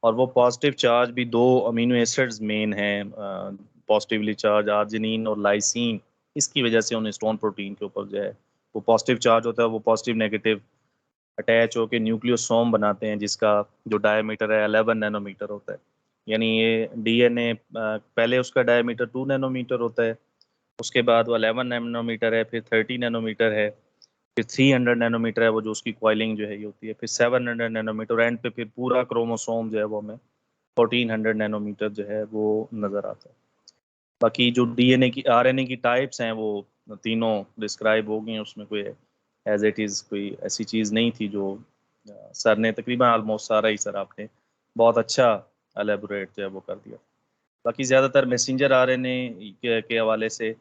और वो पॉजिटिव चार्ज भी दो अमीनो एसिड्स मेन हैं पॉजिटिवली चार्ज आर्जिनिन और लाइसिन। इसकी वजह से उन हिस्टोन प्रोटीन के ऊपर जो है वो पॉजिटिव चार्ज होता है, वो पॉजिटिव नेगेटिव अटैच होकर न्यूक्लियोसोम बनाते हैं जिसका जो डायमीटर है 11 नैनोमीटर होता है। यानी ये डीएनए पहले उसका डायमीटर 2 नैनोमीटर होता है, उसके बाद वो 11 नैनोमीटर है, फिर 30 नैनोमीटर है, फिर 300 नैनोमीटर है वो जो उसकी कॉइलिंग जो है ये होती है, फिर 700 नैनोमीटर, एंड पे फिर पूरा क्रोमोसोम जो है वो हमें 1400 नैनोमीटर जो है वो नज़र आता है। बाकी जो डीएनए की आरएनए की टाइप्स हैं वो तीनों डिस्क्राइब हो गई हैं, उसमें कोई एज इट इज़ कोई ऐसी चीज़ नहीं थी जो सर ने तकरीबन ऑलमोस्ट सारा ही सर आपने बहुत अच्छा एलेबोरेट जो है वो कर दिया। बाकी ज़्यादातर मैसेंजर आरएनए के हवाले से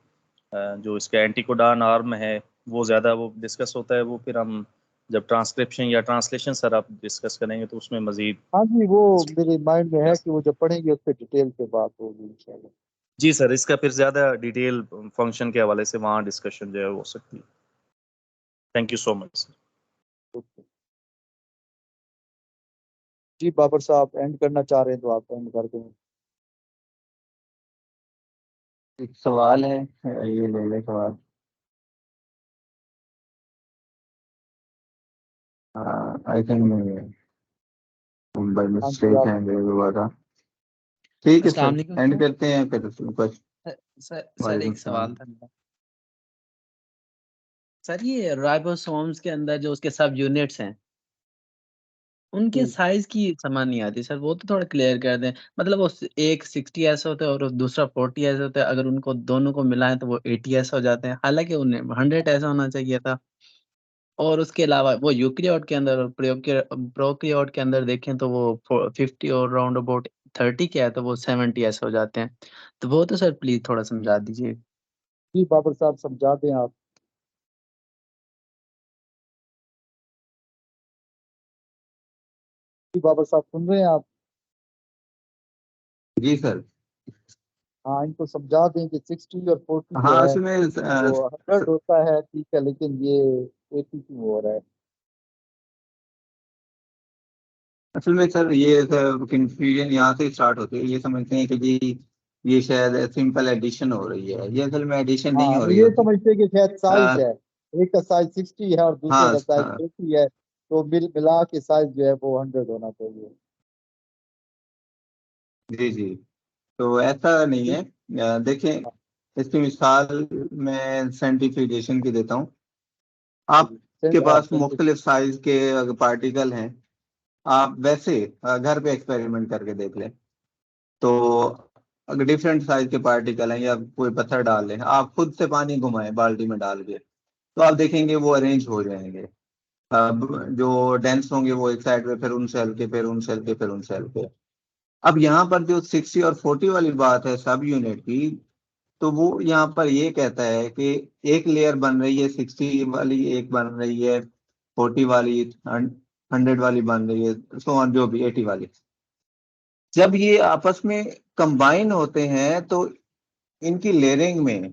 जो इसका एंटीकोडान आर्म है वो ज़्यादा वो डिस्कस होता है, वो फिर हम जब ट्रांसक्रिप्शन या ट्रांसलेशन सर आप डिस्कस करेंगे तो उसमें मज़ीद। हाँ जी, वो मेरे माइंड में है कि वो जब पढ़ेंगे उस पर डिटेल से बात होगी इंशाल्लाह। जी सर, इसका फिर ज़्यादा डिटेल फंक्शन के हवाले से वहाँ डिस्कशन जो है हो सकती है। Thank you so much sir. Okay ji, Babar sahab end करना चाह रहे हैं तो आप एंड कर दें। एक सवाल है, ये ले ले सवाल। आई थिंक बाय हाँ जी, मिस्टेक आप है मेरे द्वारा। ठीक है अस्सलाम सर, वालेकुम एंड सर। करते हैं फिर कुछ। सर एक सवाल था मेरा। सर ये राइबोसोम्स के अंदर जो उसके सब यूनिट्स हैं उनके जी साइज की समझ नहीं आती सर, वो तो थोड़ा क्लियर कर दें। मतलब वो एक 60 ऐसे होता है और दूसरा 40 ऐसे होता है, अगर उनको दोनों को मिलाएं तो वो 80 ऐसे हो जाते हैं, हालांकि उन्हें 100 ऐसा होना चाहिए था। और उसके अलावा वो यूकेरियोट के अंदर और प्रोकैरियोट के अंदर देखें तो वो 50 और राउंड अबाउट 30 क्या है तो वो 70 ऐसे हो जाते हैं। तो वो तो सर प्लीज थोड़ा समझा दीजिए। जी, बाबर साहब समझा दें आप। जी बाबर साहब सुन रहे हैं आप? जी सर। हाँ, इनको समझा दें कि 60 और 40 जो हाँ है उसमें वो 100 होता है, ठीक है, लेकिन ये 80 क्यों हो रहा है? असल में सर ये कंफ्यूजन यहाँ से स्टार्ट होती है, ये समझते हैं कि जी ये शायद सिंपल एडिशन हो रही है, ये असल में एडिशन नहीं हाँ, हो वो रही ये होती। समझते हैं कि शायद साइज आ, है, एक का साइज 60 है और दूसरे हाँ का साइज हाँ 80 है, तो मिला के साइज जो है वो 100 होना चाहिए। जी जी, तो ऐसा नहीं है। देखें, हाँ, इसकी मिसाल मैं सेंट्रीफ्यूगेशन की देता हूँ। जी, आपके पास सेंट्री मुख्तलिफ साइज के पार्टिकल हैं, आप वैसे घर पे एक्सपेरिमेंट करके देख लें। तो अगर डिफरेंट साइज के पार्टिकल हैं या कोई पत्थर डाल लें, आप खुद से पानी घुमाएं बाल्टी में डाल के, तो आप देखेंगे वो अरेंज हो जाएंगे। अब जो डेंस होंगे वो एक साइड पे, फिर उन सेल के, फिर उन सेल के, फिर उन सेल के। अब यहाँ पर जो 60 और 40 वाली बात है सब यूनिट की, तो वो यहाँ पर ये कहता है कि एक लेयर बन रही है 60 वाली, एक बन रही है 40 वाली, 100 वाली बन रही है, सो ऑन जो भी 80 वाली। जब ये आपस में कंबाइन होते हैं तो इनकी लेयरिंग में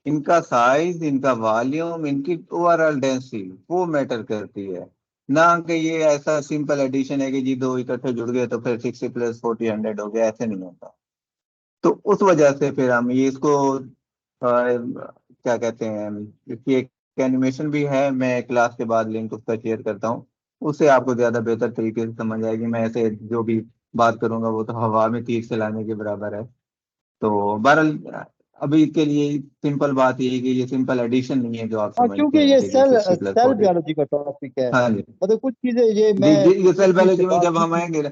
इनका साइज, इनका वॉल्यूम, इनकी ओवरऑल डेंसिटी वो मैटर करती है। ना कि ये ऐसा सिंपल एडिशन है कि जी दो इकट्ठे जुड़ गए तो फिर 60 प्लस 40 100 हो गया, ऐसे नहीं होता। तो उस वजह से फिर हम ये इसको क्या कहते हैं, इसकी एक एनिमेशन भी है, मैं क्लास के बाद लिंक उसका शेयर करता हूँ, उससे आपको ज्यादा बेहतर तरीके से समझ आएगी। मैं ऐसे जो भी बात करूंगा वो तो हवा में तीर चलाने के बराबर है। तो बहरहाल अभी के लिए सिंपल बात ये है कि ये सिंपल एडिशन नहीं है जो आप हाँ, समझते क्योंकि हैं ये कि सेल 60 प्लस सेल 40। बायोलॉजी का टॉपिक है, हाँ जी मतलब कुछ चीजें ये जी मैं जी, ये सेल दूसरी से बायोलॉजी में जब हम बातचीत आएंगे ना,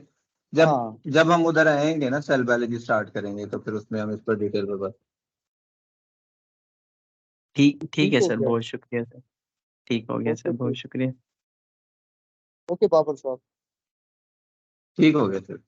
जब हाँ जब हम उधर आएंगे ना सेल बायोलॉजी स्टार्ट करेंगे तो फिर उसमें हम इस पर डिटेल में बात। ठीक ठीक ठीक है हो सर, गया। बहुत शुक्रिया सर। ठीक हो गया सर, ओके बहुत शुक्रिया। ओके बाबर साहब। ठीक हो गया सर।